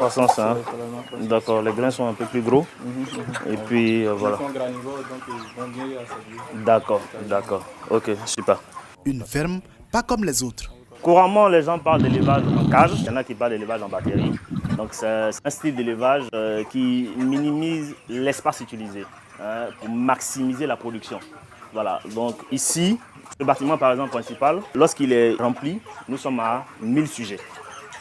croissance, hein. D'accord, les grains sont un peu plus gros. Et puis voilà. Ils sont granivores, donc ils vont bien s'habiller. D'accord, d'accord. Ok, super. Une ferme pas comme les autres. Couramment, les gens parlent d'élevage en cage. Il y en a qui parlent d'élevage en batterie. Donc c'est un style d'élevage qui minimise l'espace utilisé, hein, pour maximiser la production. Voilà, donc ici, ce bâtiment par exemple principal, lorsqu'il est rempli, nous sommes à 1000 sujets.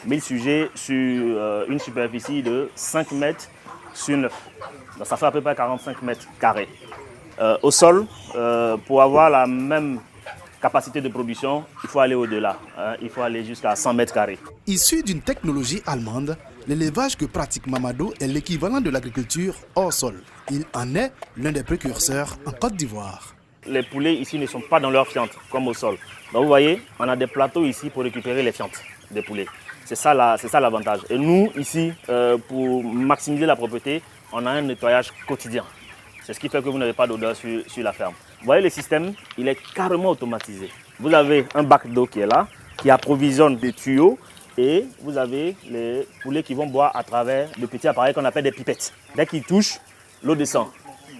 1000 sujets sur une superficie de 5 mètres sur 9. Donc ça fait à peu près 45 mètres carrés. Au sol, pour avoir la même capacité de production, il faut aller au-delà, hein, il faut aller jusqu'à 100 mètres carrés. Issu d'une technologie allemande, l'élevage que pratique Mamadou est l'équivalent de l'agriculture hors sol. Il en est l'un des précurseurs en Côte d'Ivoire. Les poulets ici ne sont pas dans leur fiente, comme au sol. Donc vous voyez, on a des plateaux ici pour récupérer les fientes des poulets. C'est ça l'avantage. Et nous, ici, pour maximiser la propreté, on a un nettoyage quotidien. C'est ce qui fait que vous n'avez pas d'odeur sur la ferme. Vous voyez, le système, il est carrément automatisé. Vous avez un bac d'eau qui est là, qui approvisionne des tuyaux, et vous avez les poulets qui vont boire à travers de petits appareils qu'on appelle des pipettes. Dès qu'ils touchent, l'eau descend.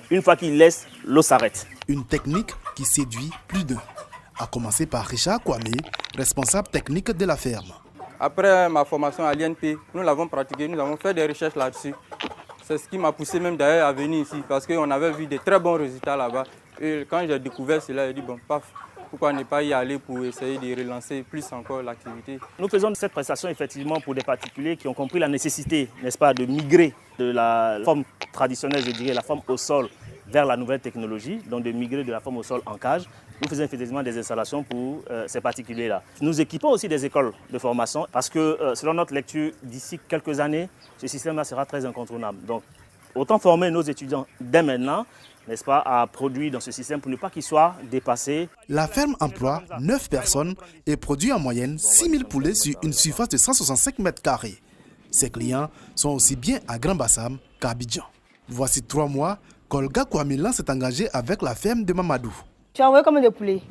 Une fois qu'ils laissent, l'eau s'arrête. Une technique qui séduit plus d'un. À commencer par Richard Kwame, responsable technique de la ferme. Après ma formation à l'INP, nous l'avons pratiqué, nous avons fait des recherches là-dessus. C'est ce qui m'a poussé même d'ailleurs à venir ici parce qu'on avait vu de très bons résultats là-bas. Et quand j'ai découvert cela, j'ai dit bon, paf, pourquoi ne pas y aller pour essayer de relancer plus encore l'activité. Nous faisons cette prestation effectivement pour des particuliers qui ont compris la nécessité, n'est-ce pas, de migrer de la forme traditionnelle, je dirais, la forme au sol, vers la nouvelle technologie, donc de migrer de la forme au sol en cage. Nous faisons effectivement des installations pour ces particuliers-là. Nous équipons aussi des écoles de formation parce que selon notre lecture, d'ici quelques années, ce système-là sera très incontournable. Donc, autant former nos étudiants dès maintenant, n'est-ce pas, à produire dans ce système pour ne pas qu'ils soient dépassés. La ferme emploie 9 personnes et produit en moyenne 6000 poulets sur une surface de 165 mètres carrés. Ses clients sont aussi bien à Grand Bassam qu'à Abidjan. Voici 3 mois qu'Olga Kwame s'est engagée avec la ferme de Mamadou. Tu as envoyé combien de poulets?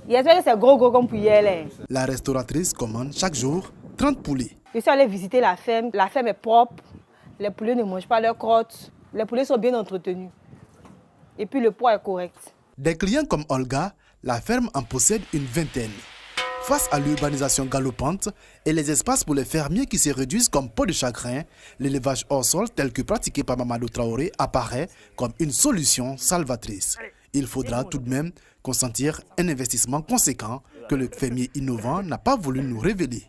J'espère que c'est gros comme poulet. La restauratrice commande chaque jour 30 poulets. Je suis allée visiter la ferme est propre, les poulets ne mangent pas leurs crottes, les poulets sont bien entretenus. Et puis le poids est correct. Des clients comme Olga, la ferme en possède une vingtaine. Face à l'urbanisation galopante et les espaces pour les fermiers qui se réduisent comme peau de chagrin, l'élevage hors sol tel que pratiqué par Mamadou Traoré apparaît comme une solution salvatrice. Il faudra tout de même consentir un investissement conséquent que le fermier innovant n'a pas voulu nous révéler.